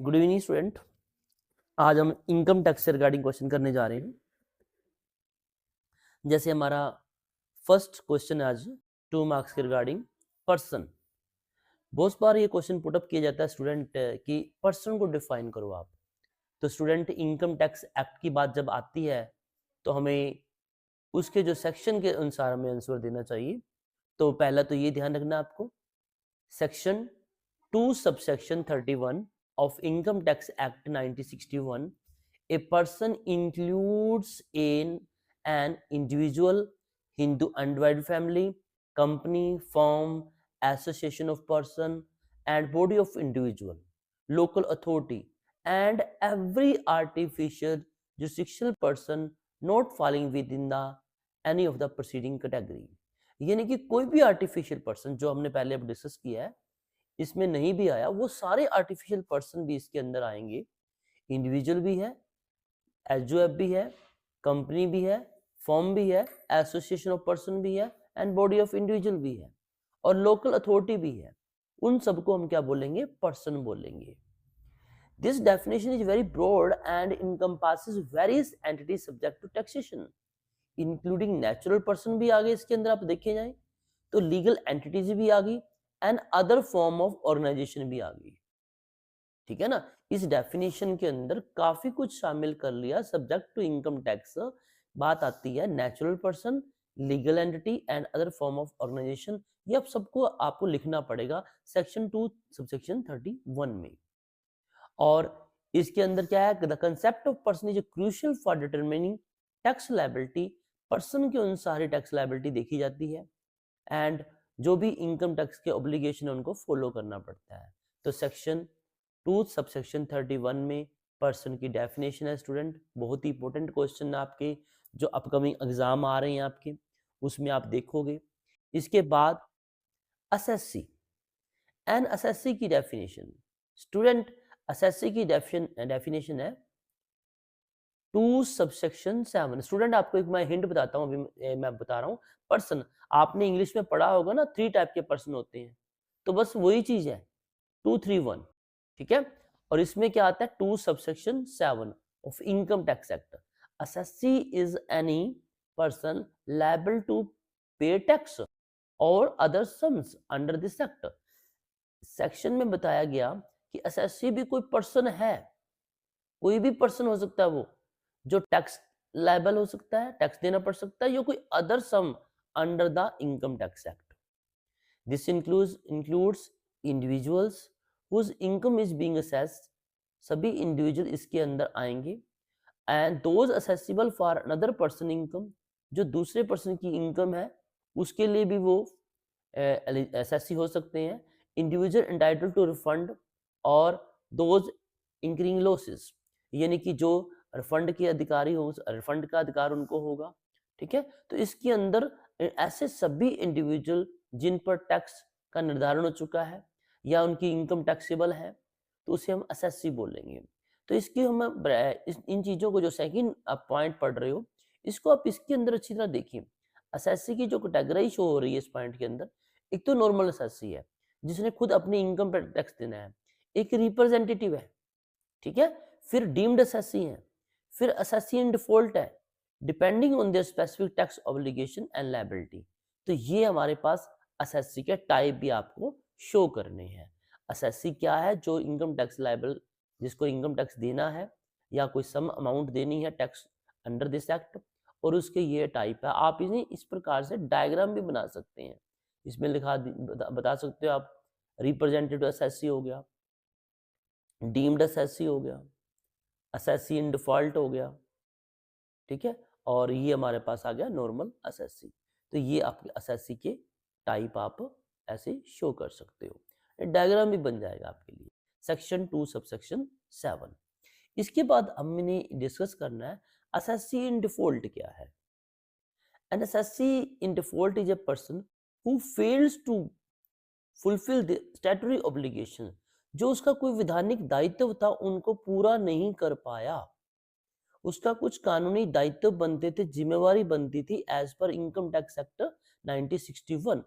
Good evening student. आज हम income tax से रिगार्डिंग क्वेश्चन करने जा रहे हैं। जैसे हमारा फर्स्ट क्वेश्चन है आज 2 मार्क्स के रिगार्डिंग पर्सन। बहुत बार ये क्वेश्चन पुटअप किया जाता है स्टूडेंट कि पर्सन को डिफाइन करो आप। तो स्टूडेंट इनकम टैक्स एक्ट की बात जब आती है तो हमें उसके जो सेक्शन के अनुसार हमें आंसर देना चाहिए। तो पहला तो ये ध्यान रखना आपको, section 2 subsection 31 of Income Tax Act 1961, a person includes in an individual, Hindu undivided family, company, firm, association of person, and body of individual, local authority, and every artificial jurisdictional person not falling within the any of the preceding category। यानी कि कोई भी artificial person जो हमने पहले अब discuss किया है इसमें नहीं भी आया, वो सारे आर्टिफिशियल पर्सन भी इसके अंदर आएंगे। इंडिविजुअल भी है, एचओएफ भी है, कंपनी भी है, फर्म भी है, एसोसिएशन ऑफ पर्सन भी है, एंड बॉडी ऑफ इंडिविजुअल भी है, और लोकल अथॉरिटी भी है। उन सबको हम क्या बोलेंगे? पर्सन बोलेंगे। This definition is very broad and encompasses various entities subject to taxation, including natural person भी आ गए इसके अंदर। आप देखे जाए तो लीगल एंटिटीज भी आ गई and other form of organisation भी आ गई। ठीक है ना, इस डेफिनेशन के अंदर काफी कुछ शामिल कर लिया सब्जेक्ट टू इनकम टैक्स। बात आती है natural person, legal entity and other form of organisation. ये अब सबको आपको लिखना पड़ेगा सेक्शन 2 सबसेक्शन 31 में। और इसके अंदर क्या है? The concept of person is crucial for determining tax liability. Person के अनुसार ही टैक्स लायबिलिटी देखी जाती है एंड जो भी इनकम टैक्स के ऑब्लिगेशन है उनको फॉलो करना पड़ता है। तो सेक्शन 2 सबसेक्शन 31 में पर्सन की डेफिनेशन है स्टूडेंट। बहुत ही इंपॉर्टेंट क्वेश्चन आपके जो अपकमिंग एग्जाम आ रहे हैं आपके, उसमें आप देखोगे। इसके बाद असेसी एंड असेसी की डेफिनेशन स्टूडेंट, असेसी की डेफिनेशन है 2 सबसेक्शन 7। स्टूडेंट आपको एक मैं हिंट बताता हूँ, अभी मैं बता रहा हूँ। पर्सन आपने इंग्लिश में पढ़ा होगा ना, 3 टाइप के पर्सन होते हैं, तो बस वही चीज है 231। ठीक है, और इसमें क्या आता है? 2 subsection 7 of income tax act. Assessee is any person liable to pay tax और other sums under this act. Section में बताया गया कि असेसी भी कोई पर्सन है, कोई भी पर्सन हो सकता है वो जो टैक्स लायबल हो सकता है, टैक्स देना पड़ सकता है, या कोई other sum under the income tax act. This includes individuals whose income is being assessed, सभी इंडिविजुअल इसके अंदर आएंगे, and those accessible for another person income, जो दूसरे पर्सन की इनकम है उसके लिए भी वो असेसी हो सकते हैं। इंडिविजुअल एंटाइटल्ड टू रिफंड और दोज इंक्रिंग लॉसेस, यानी कि जो रिफंड के अधिकारी हो, रिफंड का अधिकार उनको होगा। ठीक है, तो इसके अंदर ऐसे सभी इंडिविजुअल जिन पर टैक्स का निर्धारण हो चुका है या उनकी इनकम टैक्सेबल है, तो उसे हम असेसी बोलेंगे। तो इसकी हम इन चीजों को जो सेकंड आप पॉइंट पढ़ रहे हो, इसको आप इसके अंदर अच्छी तरह देखिए। असेसी की जो कैटेगरी शो हो रही है इस पॉइंट के अंदर, एक तो नॉर्मल असेसी है जिसने खुद अपनी इनकम पर टैक्स देना है, एक रिप्रेजेंटेटिव है, ठीक है, फिर डीम्ड असेसी है, फिर असेसी इन डिफॉल्ट है, depending on their specific tax obligation and liability. तो ये हमारे पास असेसी के टाइप भी आपको शो करने हैं। असेसी क्या है? जो इनकम टैक्स लायबल, जिसको इनकम टैक्स देना है या कोई सम अमाउंट देनी है टैक्स अंडर दिस एक्ट, और उसके ये टाइप है। आप इन्हें इस प्रकार से डायग्राम भी बना सकते हैं, इसमें बता सकते हो आप। रिप्रेजेंटेटिव असेसी हो गया, डीम्ड असेसी हो गया, असेसी इन डिफॉल्ट हो गया, ठीक है, और ये हमारे पास आ गया नॉर्मल असेसी। तो ये आपके असेसी के टाइप आप ऐसे शो कर सकते हो, डायग्राम भी बन जाएगा आपके लिए। Section 2 subsection 7। इसके बाद हमने डिस्कस करना है असेसी इन डिफॉल्ट क्या है। An assessee in default is a person who fails to fulfil the statutory obligation, जो उसका कोई विधानिक दायित्व था उनको पूरा नहीं कर पाया। उसका कुछ कानूनी दायित्व बनते थे, जिम्मेवारी बनती थी as per income tax act 1961।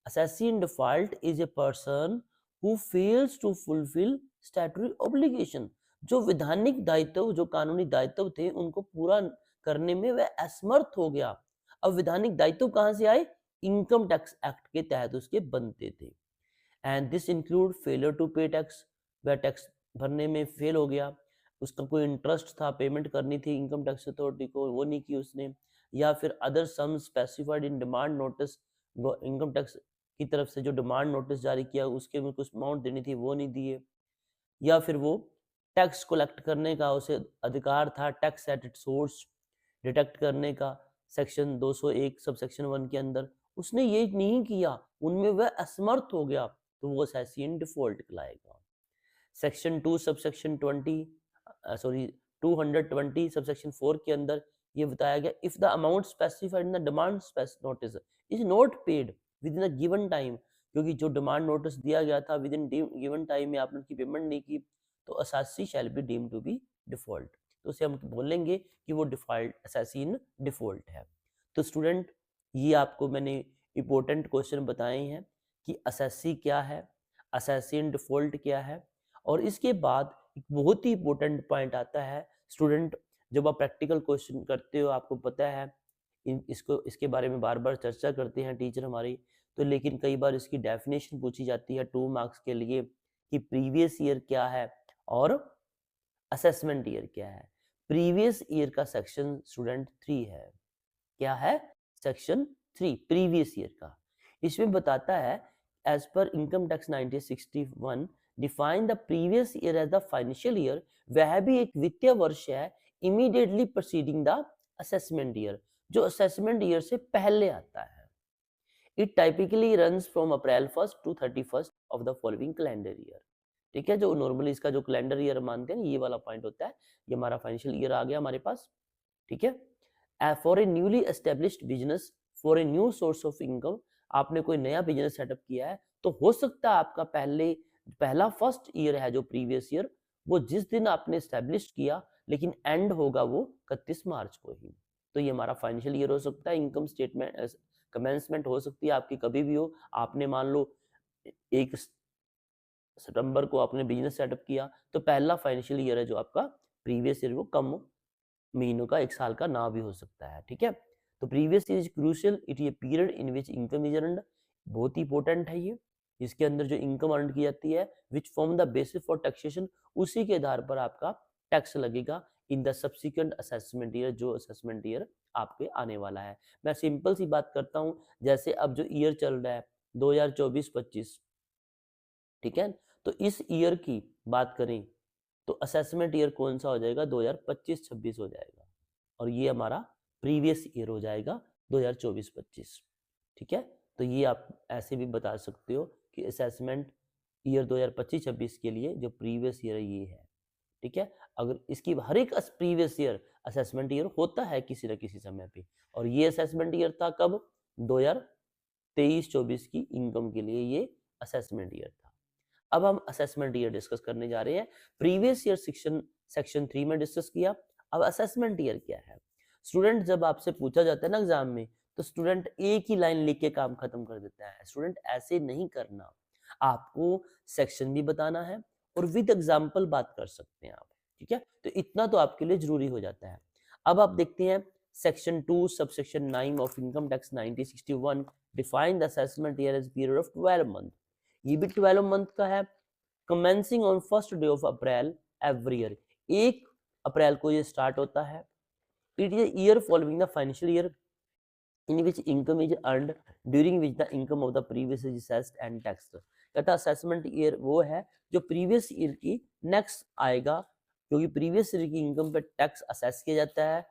Assessee in default is a person who fails to fulfil statutory obligation, जो विधानिक दायित्व, जो कानूनी दायित्व थे उनको पूरा करने में वह असमर्थ हो गया। अब विधानिक दायित्व कहाँ से आए? इनकम टैक्स एक्ट के तहत उसके बनते थे। And this include failure to pay tax, वह टैक्स भरने में फेल हो गया, उसका कोई इंटरेस्ट था, पेमेंट करनी थी इनकम टैक्स अथॉरिटी को, वो नहीं की उसने, या फिर other sum specified in demand notice, income tax की तरफ से जो डिमांड नोटिस जारी किया उसके में कुछ अमाउंट देनी थी वो नहीं दिए, या फिर वो टैक्स कलेक्ट करने का उसे अधिकार था, tax at its source detect करने का सेक्शन 201 सब सेक्शन 1 के अंदर, उसने ये नहीं किया, उनमें वह असमर्थ हो गया, तो वो असेसियन डिफॉल्ट कहलाएगा। Section 2 sub section 20 sorry 220 sub section 4 के अंदर ये बताया गया, if the amount specified in the demand notice is not paid with in a given time, क्योंकि जो डिमांड नोटिस दिया गया था विद इन गिवन टाइम में आपने उसकी पेमेंट नहीं की, तो assessee shall be deemed to be default, तो उसे हम बोलेंगे कि वो डिफॉल्ट असासीन डिफॉल्ट है। तो स्टूडेंट, ये आपको मैंने इंपॉर्टेंट क्वेश्चन बताए हैं कि असेसी क्या है, असासीन डिफॉल्ट क्या है, और इसके बाद एक बहुत ही इंपॉर्टेंट पॉइंट आता है स्टूडेंट, जब आप प्रैक्टिकल क्वेश्चन करते हो आपको पता है इसके बारे में बार बार चर्चा करते हैं टीचर हमारी, तो लेकिन कई बार इसकी डेफिनेशन पूछी जाती है 2 मार्क्स के लिए कि प्रीवियस ईयर क्या है और असेसमेंट ईयर क्या है। प्रीवियस ईयर का सेक्शन स्टूडेंट 3 है। क्या है? सेक्शन 3 प्रीवियस ईयर का। इसमें बताता है as per income tax 1961 define the previous year as the financial year, वह भी एक वित्तीय वर्ष है immediately preceding the assessment year, जो असेसमेंट ईयर से पहले आता है। It typically runs from April 1 to 31 of the following calendar year. ठीक है, जो नॉर्मली इसका जो कैलेंडर ईयर मानते हैं ये वाला पॉइंट होता है, ये हमारा फाइनेंशियल ईयर आ गया हमारे पास। ठीक है, for a newly established business for a new source of income, आपने कोई नया बिजनेस सेटअप किया है तो हो सकता है आपका पहला फर्स्ट ईयर है जो प्रीवियस ईयर, वो जिस दिन आपने एस्टेब्लिश किया लेकिन एंड होगा वो 31 मार्च को ही, तो ये हमारा फाइनेंशियल ईयर हो सकता है। इनकम स्टेटमेंट कमेंसमेंट हो सकती है आपकी कभी भी हो, आपने मान लो 1 सितंबर को आपने बिजनेस सेटअप किया तो पहला फाइनेंशियल ईयर है जो आपका प्रीवियस ईयर वो कम महीनों का 1 साल का ना भी हो सकता है। ठीक है, तो previous year is crucial, it is a period in which income is earned, बहुत ही इंपॉर्टेंट है ये, इसके अंदर जो इनकम अर्न की जाती है which form the basis for taxation, उसी के आधार पर आपका टैक्स लगेगा in the subsequent assessment year, जो असेसमेंट ईयर आपके आने वाला है। मैं सिंपल सी बात करता हूँ, जैसे अब जो ईयर चल रहा है 2024-25, ठीक है, तो इस ईयर की बात करें तो असेसमेंट ईयर कौन सा हो जाएगा? 2025-26 हो जाएगा, और ये हमारा प्रीवियस ईयर हो जाएगा 2024-25। ठीक है, तो ये आप ऐसे भी बता सकते हो कि असेसमेंट ईयर 2025-26 के लिए जो प्रीवियस ईयर ये है। ठीक है, अगर इसकी हर एक प्रीवियस ईयर असेसमेंट ईयर होता है किसी न किसी समय पे, और ये असेसमेंट ईयर था कब? 2023-24 की इनकम के लिए ये असेसमेंट ईयर था। अब हम असेसमेंट ईयर डिस्कस करने जा रहे हैं। प्रीवियस ईयर सेक्शन 3 में डिस्कस किया, अब असेसमेंट ईयर क्या है? स्टूडेंट, जब आपसे पूछा जाता है ना एग्जाम में, तो स्टूडेंट एक ही लाइन लिख के काम खत्म कर देता है। स्टूडेंट ऐसे नहीं करना, आपको सेक्शन भी बताना है और विद एग्जाम्पल बात कर सकते हैं आप। ठीक है, तो इतना तो आपके लिए जरूरी हो जाता है। अब आप देखते हैं section 2 subsection 9 of income tax 1961 define the assessment year as period of 12 month, ये भी 12 मंथ का है, commencing on first day of April every year, 1 April को ये स्टार्ट होता है। It is year following the financial year in which income is earned during which the income of the previous is assessed and taxed. कहता assessment year वो है जो previous year की next आएगा, क्योंकि प्रीवियस ईयर की इनकम पे tax assess किया जाता है,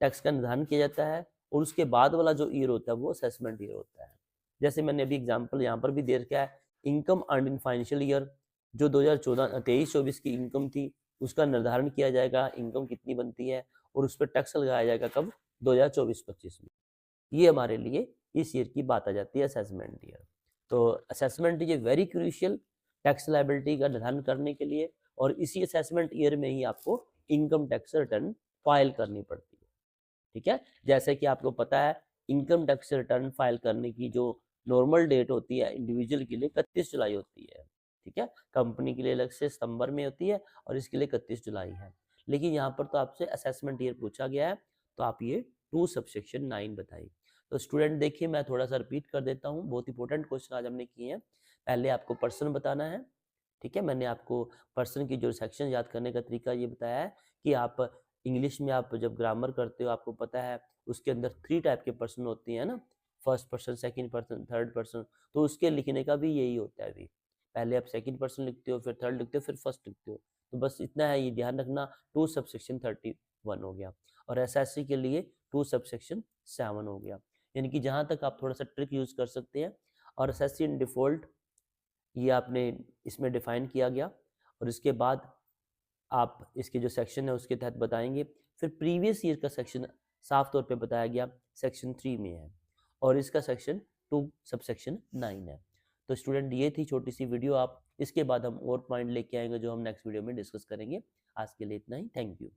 टैक्स का निर्धारण किया जाता है, और उसके बाद वाला जो ईयर होता है वो असेसमेंट ईयर होता है। जैसे मैंने अभी एग्जांपल यहाँ पर भी दे रखा है, income earn in financial year, जो 2023-24 की इनकम थी उसका निर्धारण किया जाएगा, इनकम कितनी बनती है, और उस पर टैक्स लगाया जाएगा कब? 2024-25 में। ये हमारे लिए इस ईयर की बात आ जाती है असेसमेंट ईयर। तो assessment is very crucial tax liability का निर्धारण करने के लिए, और इसी असेसमेंट ईयर में ही आपको इनकम टैक्स रिटर्न फाइल करनी पड़ती है। ठीक है, जैसे कि आपको पता है इनकम टैक्स रिटर्न फाइल करने की जो नॉर्मल डेट होती है इंडिविजुअल के लिए 31 जुलाई होती है, ठीक है, कंपनी के लिए अलग से सितंबर में होती है और इसके लिए 31 जुलाई है। लेकिन यहाँ पर तो आपसे असेसमेंट ईयर पूछा गया है, तो आप ये 2 सबसेक्शन 9 बताइए। तो स्टूडेंट देखिए, मैं थोड़ा सा रिपीट कर देता हूँ, बहुत इंपॉर्टेंट क्वेश्चन आज हमने किए हैं। पहले आपको पर्सन बताना है, ठीक है, मैंने आपको पर्सन की जो सेक्शन याद करने का तरीका ये बताया है कि आप इंग्लिश में आप जब ग्रामर करते हो आपको पता है उसके अंदर 3 टाइप के पर्सन होते हैं ना, first person, second person, third person. तो उसके लिखने का भी यही होता है अभी, पहले आप सेकंड पर्सन लिखते हो, फिर थर्ड लिखते हो, फिर फर्स्ट लिखते हो। तो बस इतना है, ये ध्यान रखना। 2 सबसेक्शन 31 हो गया और एसएससी के लिए 2 सबसेक्शन 7 हो गया। यानी कि जहाँ तक आप थोड़ा सा ट्रिक यूज कर सकते हैं। और एसएससी इन डिफॉल्ट ये आपने इसमें डिफाइन किया गया और इसके बाद आप इसके जो सेक्शन है उसके तहत बताएंगे। फिर प्रीवियस ईयर का सेक्शन साफ तौर पे बताया गया, सेक्शन 3 में है और इसका सेक्शन 2 सबसेक्शन 9 है। तो स्टूडेंट ये थी छोटी सी वीडियो, आप इसके बाद हम और पॉइंट लेके आएंगे जो हम नेक्स्ट वीडियो में डिस्कस करेंगे। आज के लिए इतना ही, थैंक यू।